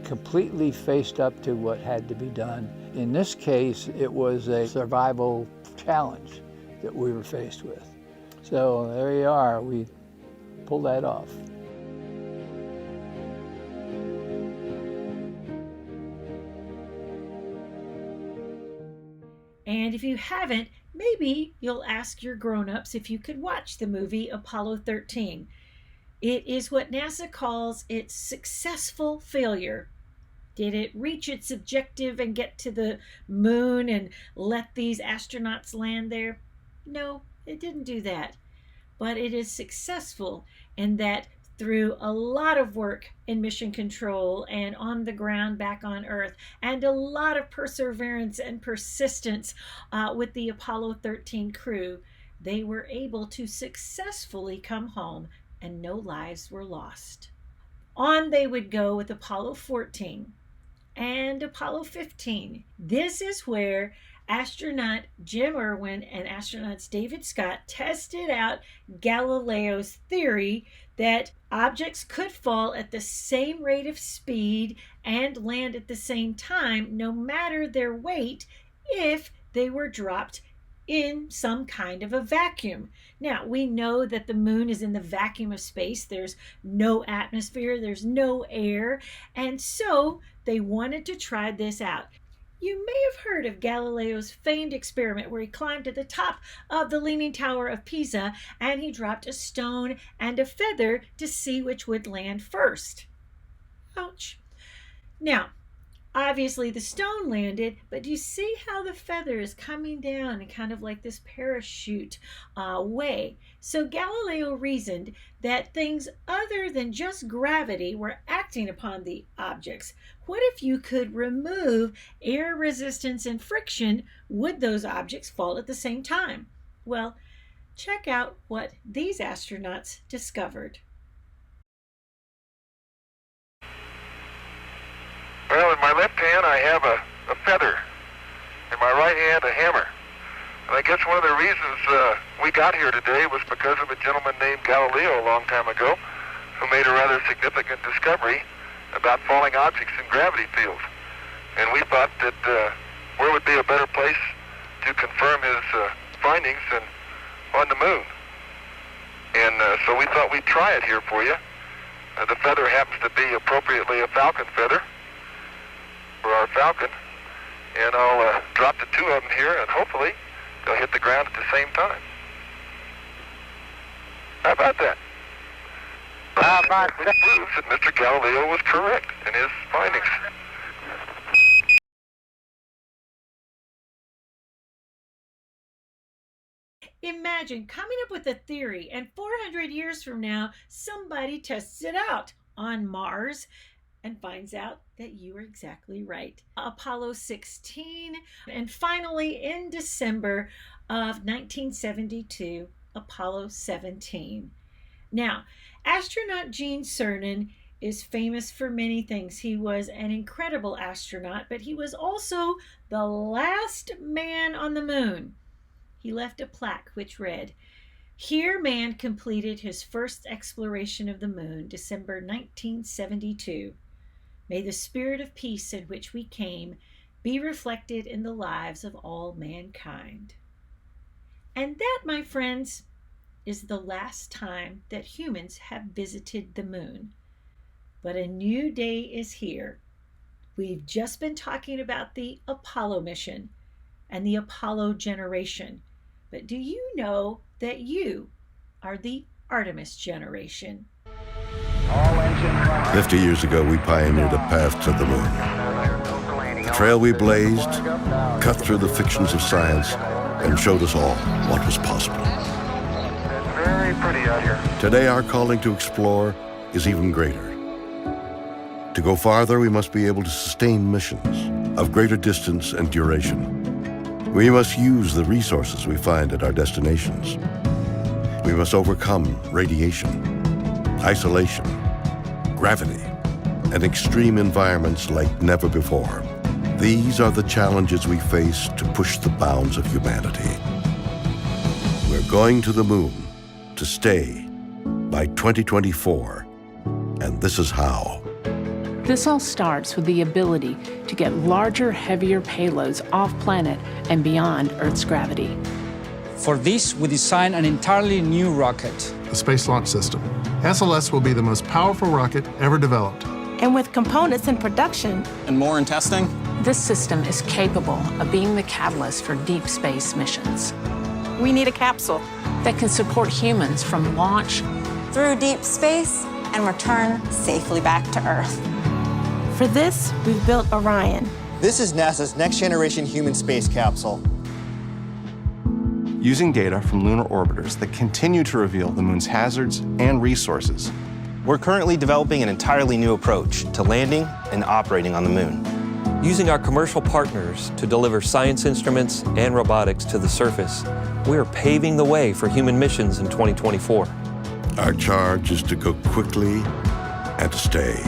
[SPEAKER 23] completely faced up to what had to be done. In this case, it was a survival challenge that we were faced with. So there you are, we pulled that off.
[SPEAKER 1] And if you haven't, maybe you'll ask your grown-ups if you could watch the movie Apollo 13. It is what NASA calls its successful failure. Did it reach its objective and get to the moon and let these astronauts land there? No, it didn't do that. But it is successful in that through a lot of work in mission control and on the ground back on Earth, and a lot of perseverance and persistence with the Apollo 13 crew, they were able to successfully come home and no lives were lost. On they would go with Apollo 14 and Apollo 15. This is where astronaut Jim Irwin and astronauts David Scott tested out Galileo's theory that objects could fall at the same rate of speed and land at the same time, no matter their weight, if they were dropped in some kind of a vacuum. Now, we know that the moon is in the vacuum of space. There's no atmosphere, there's no air, and so they wanted to try this out. You may have heard of Galileo's famed experiment where he climbed to the top of the Leaning Tower of Pisa and he dropped a stone and a feather to see which would land first. Ouch. Now, obviously the stone landed, but do you see how the feather is coming down in kind of like this parachute way? So Galileo reasoned that things other than just gravity were acting upon the objects. What if you could remove air resistance and friction? Would those objects fall at the same time? Well, check out what these astronauts discovered.
[SPEAKER 3] Well, in my left hand I have a feather. In my right hand a hammer. And I guess one of the reasons we got here today was because of a gentleman named Galileo a long time ago who made a rather significant discovery about falling objects in gravity fields. And we thought that where would be a better place to confirm his findings than on the moon. And so we thought we'd try it here for you. The feather happens to be appropriately a falcon feather. for our Falcon, and I'll drop the 2 of them here, and hopefully they'll hit the ground at the same time. How about that? Which proves that Mr. Galileo was correct in his findings.
[SPEAKER 1] Imagine coming up with a theory, and 400 years from now, somebody tests it out on Mars and finds out that you were exactly right. Apollo 16, and finally in December of 1972, Apollo 17. Now, astronaut Gene Cernan is famous for many things. He was an incredible astronaut, but he was also the last man on the moon. He left a plaque which read, "Here man completed his first exploration of the moon, December 1972. May the spirit of peace in which we came be reflected in the lives of all mankind." And that, my friends, is the last time that humans have visited the moon. But a new day is here. We've just been talking about the Apollo mission and the Apollo generation. But do you know that you are the Artemis generation?
[SPEAKER 9] 50 years ago, we pioneered a path to the moon. The trail we blazed cut through the fictions of science and showed us all what was possible.
[SPEAKER 3] It's very pretty out here.
[SPEAKER 9] Today, our calling to explore is even greater. To go farther, we must be able to sustain missions of greater distance and duration. We must use the resources we find at our destinations. We must overcome radiation, isolation, gravity, and extreme environments like never before. These are the challenges we face to push the bounds of humanity. We're going to the moon to stay by 2024, and this is how.
[SPEAKER 11] This all starts with the ability to get larger, heavier payloads off-planet and beyond Earth's gravity.
[SPEAKER 12] For this, we designed an entirely new rocket.
[SPEAKER 13] The Space Launch System. SLS will be the most powerful rocket ever developed.
[SPEAKER 25] And with components in production
[SPEAKER 12] and more in testing,
[SPEAKER 11] this system is capable of being the catalyst for deep space missions.
[SPEAKER 25] We need a capsule
[SPEAKER 11] that can support humans from launch
[SPEAKER 26] through deep space and return safely back to Earth.
[SPEAKER 25] For this, we've built Orion.
[SPEAKER 27] This is NASA's next-generation human space capsule.
[SPEAKER 28] Using data from lunar orbiters that continue to reveal the moon's hazards and resources.
[SPEAKER 27] We're currently developing an entirely new approach to landing and operating on the moon.
[SPEAKER 29] Using our commercial partners to deliver science instruments and robotics to the surface, we are paving the way for human missions in 2024.
[SPEAKER 9] Our charge is to go quickly and to stay,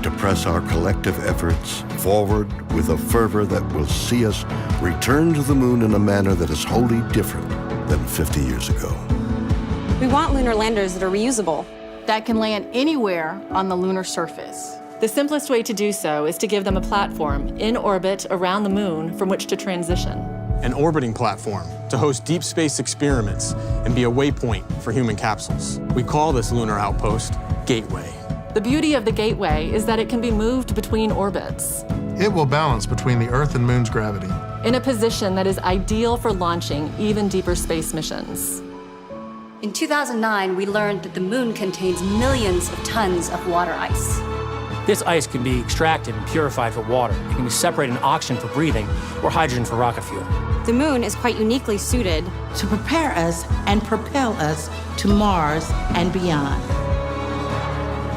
[SPEAKER 9] to press our collective efforts forward with a fervor that will see us return to the moon in a manner that is wholly different than 50 years ago.
[SPEAKER 26] We want lunar landers that are reusable,
[SPEAKER 30] that can land anywhere on the lunar surface.
[SPEAKER 31] The simplest way to do so is to give them a platform in orbit around the moon from which to transition.
[SPEAKER 12] An orbiting platform to host deep space experiments and be a waypoint for human capsules. We call this lunar outpost Gateway.
[SPEAKER 31] The beauty of the Gateway is that it can be moved between orbits.
[SPEAKER 13] It will balance between the Earth and Moon's gravity,
[SPEAKER 31] in a position that is ideal for launching even deeper space missions.
[SPEAKER 32] In 2009, we learned that the moon contains millions of tons of water ice.
[SPEAKER 33] This ice can be extracted and purified for water. It can be separated in oxygen for breathing or hydrogen for rocket fuel.
[SPEAKER 32] The moon is quite uniquely suited
[SPEAKER 34] to prepare us and propel us to Mars and beyond.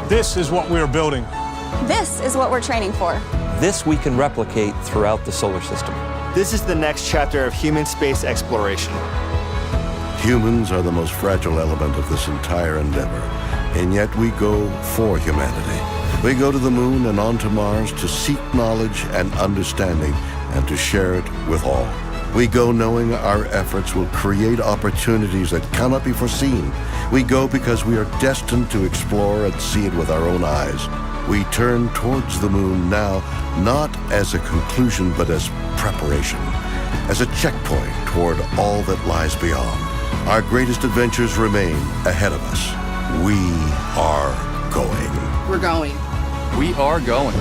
[SPEAKER 12] This is what we are building.
[SPEAKER 26] This is what we're training for.
[SPEAKER 29] This we can replicate throughout the solar system.
[SPEAKER 27] This is the next chapter of human space exploration.
[SPEAKER 9] Humans are the most fragile element of this entire endeavor, and yet we go for humanity. We go to the moon and on to Mars to seek knowledge and understanding and to share it with all. We go knowing our efforts will create opportunities that cannot be foreseen. We go because we are destined to explore and see it with our own eyes. We turn towards the moon now, not as a conclusion, but as preparation, as a checkpoint toward all that lies beyond. Our greatest adventures remain ahead of us. We are going.
[SPEAKER 30] We're going.
[SPEAKER 12] We are going.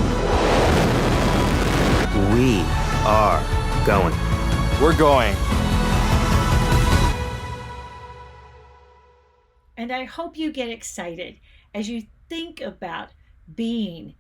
[SPEAKER 4] We are going.
[SPEAKER 27] We're going.
[SPEAKER 1] And I hope you get excited as you think about being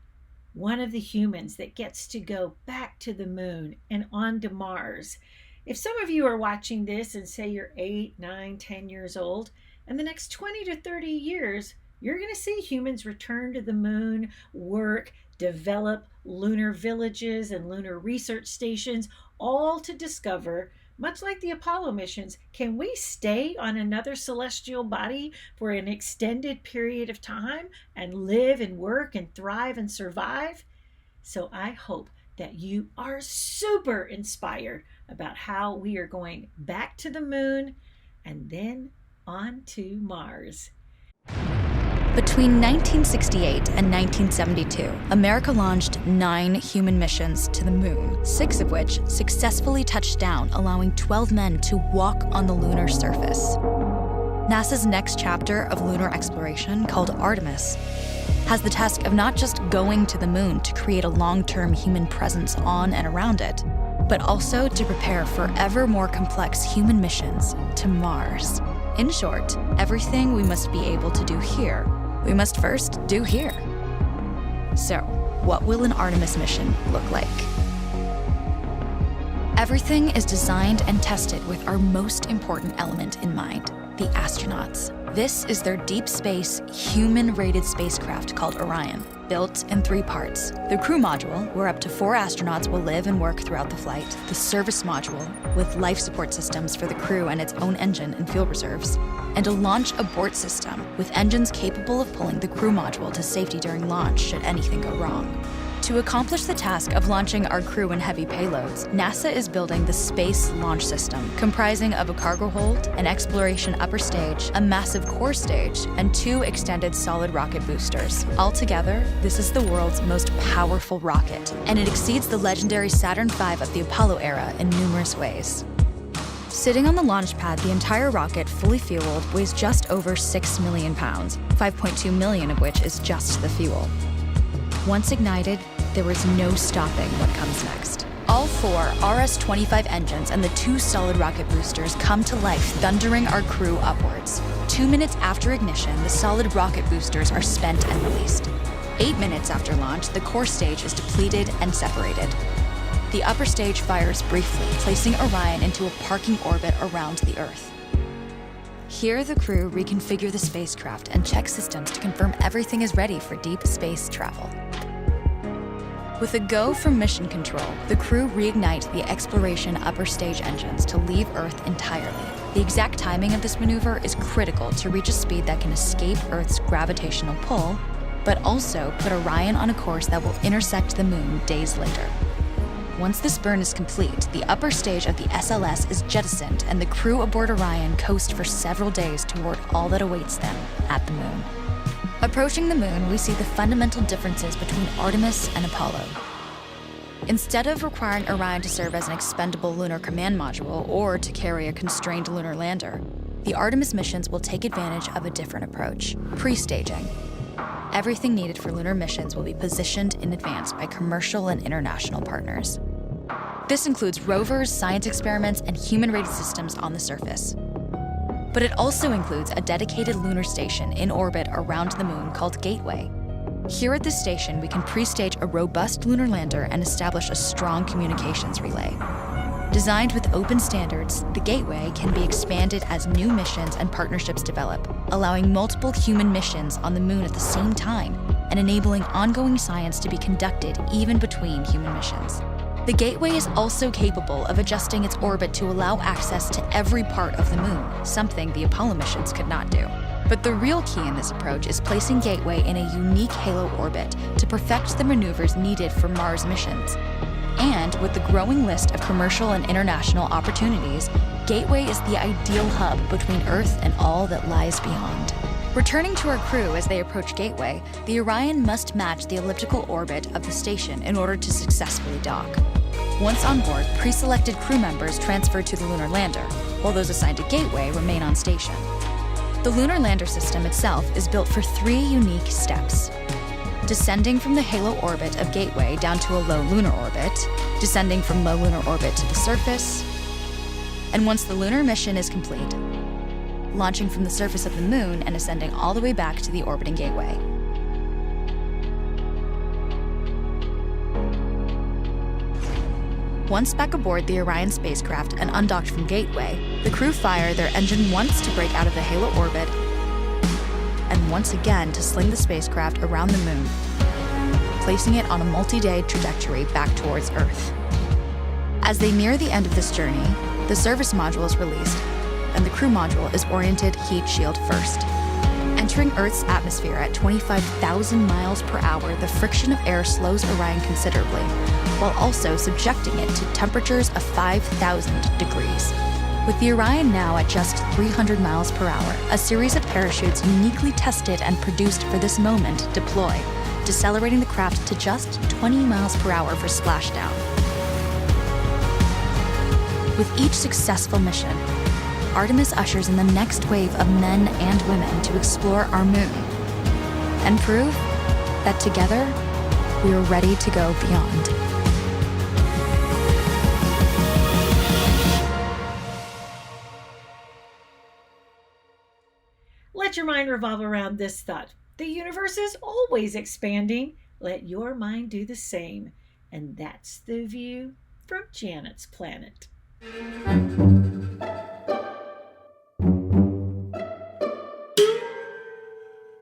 [SPEAKER 1] one of the humans that gets to go back to the moon and onto Mars. If some of you are watching this and say you're 8, 9, 10 years old, in the next 20 to 30 years, you're going to see humans return to the moon, work, develop lunar villages and lunar research stations, all to discover, much like the Apollo missions, can we stay on another celestial body for an extended period of time and live and work and thrive and survive? So I hope that you are super inspired about how we are going back to the moon and then on to Mars.
[SPEAKER 5] Between 1968 and 1972, America launched 9 human missions to the moon, 6 of which successfully touched down, allowing 12 men to walk on the lunar surface. NASA's next chapter of lunar exploration, called Artemis, has the task of not just going to the moon to create a long-term human presence on and around it, but also to prepare for ever more complex human missions to Mars. In short, everything we must be able to do here, we must first do here. So, what will an Artemis mission look like? Everything is designed and tested with our most important element in mind, the astronauts. This is their deep space, human-rated spacecraft called Orion, built in 3 parts. The crew module, where up to 4 astronauts will live and work throughout the flight. The service module, with life support systems for the crew and its own engine and fuel reserves. And a launch abort system, with engines capable of pulling the crew module to safety during launch should anything go wrong. To accomplish the task of launching our crew and heavy payloads, NASA is building the Space Launch System, comprising of a cargo hold, an exploration upper stage, a massive core stage, and 2 extended solid rocket boosters. Altogether, this is the world's most powerful rocket, and it exceeds the legendary Saturn V of the Apollo era in numerous ways. Sitting on the launch pad, the entire rocket, fully fueled, weighs just over 6 million pounds, 5.2 million of which is just the fuel. Once ignited, there is no stopping what comes next. All 4 RS-25 engines and the 2 solid rocket boosters come to life, thundering our crew upwards. 2 minutes after ignition, the solid rocket boosters are spent and released. 8 minutes after launch, the core stage is depleted and separated. The upper stage fires briefly, placing Orion into a parking orbit around the Earth. Here, the crew reconfigure the spacecraft and check systems to confirm everything is ready for deep space travel. With a go from mission control, the crew reignite the exploration upper stage engines to leave Earth entirely. The exact timing of this maneuver is critical to reach a speed that can escape Earth's gravitational pull, but also put Orion on a course that will intersect the moon days later. Once this burn is complete, the upper stage of the SLS is jettisoned and the crew aboard Orion coast for several days toward all that awaits them at the moon. Approaching the moon, we see the fundamental differences between Artemis and Apollo. Instead of requiring Orion to serve as an expendable lunar command module or to carry a constrained lunar lander, the Artemis missions will take advantage of a different approach, pre-staging. Everything needed for lunar missions will be positioned in advance by commercial and international partners. This includes rovers, science experiments, and human-rated systems on the surface. But it also includes a dedicated lunar station in orbit around the moon called Gateway. Here at this station, we can pre-stage a robust lunar lander and establish a strong communications relay. Designed with open standards, the Gateway can be expanded as new missions and partnerships develop, allowing multiple human missions on the moon at the same time and enabling ongoing science to be conducted even between human missions. The Gateway is also capable of adjusting its orbit to allow access to every part of the moon, something the Apollo missions could not do. But the real key in this approach is placing Gateway in a unique halo orbit to perfect the maneuvers needed for Mars missions. And with the growing list of commercial and international opportunities, Gateway is the ideal hub between Earth and all that lies beyond. Returning to our crew as they approach Gateway, the Orion must match the elliptical orbit of the station in order to successfully dock. Once on board, pre-selected crew members transfer to the lunar lander, while those assigned to Gateway remain on station. The lunar lander system itself is built for 3 unique steps. descending from the halo orbit of Gateway down to a low lunar orbit, descending from low lunar orbit to the surface, and once the lunar mission is complete, launching from the surface of the moon and ascending all the way back to the orbiting Gateway. Once back aboard the Orion spacecraft and undocked from Gateway, the crew fire their engine once to break out of the halo orbit and once again to sling the spacecraft around the moon, placing it on a multi-day trajectory back towards Earth. As they near the end of this journey, the service module is released, and the crew module is oriented heat shield first. Entering Earth's atmosphere at 25,000 miles per hour, the friction of air slows Orion considerably, while also subjecting it to temperatures of 5,000 degrees. With the Orion now at just 300 miles per hour, a series of parachutes uniquely tested and produced for this moment deploy, decelerating the craft to just 20 miles per hour for splashdown. With each successful mission, Artemis ushers in the next wave of men and women to explore our moon and prove that together we are ready to go beyond.
[SPEAKER 1] Let your mind revolve around this thought. The universe is always expanding. Let your mind do the same. And that's the view from Janet's planet.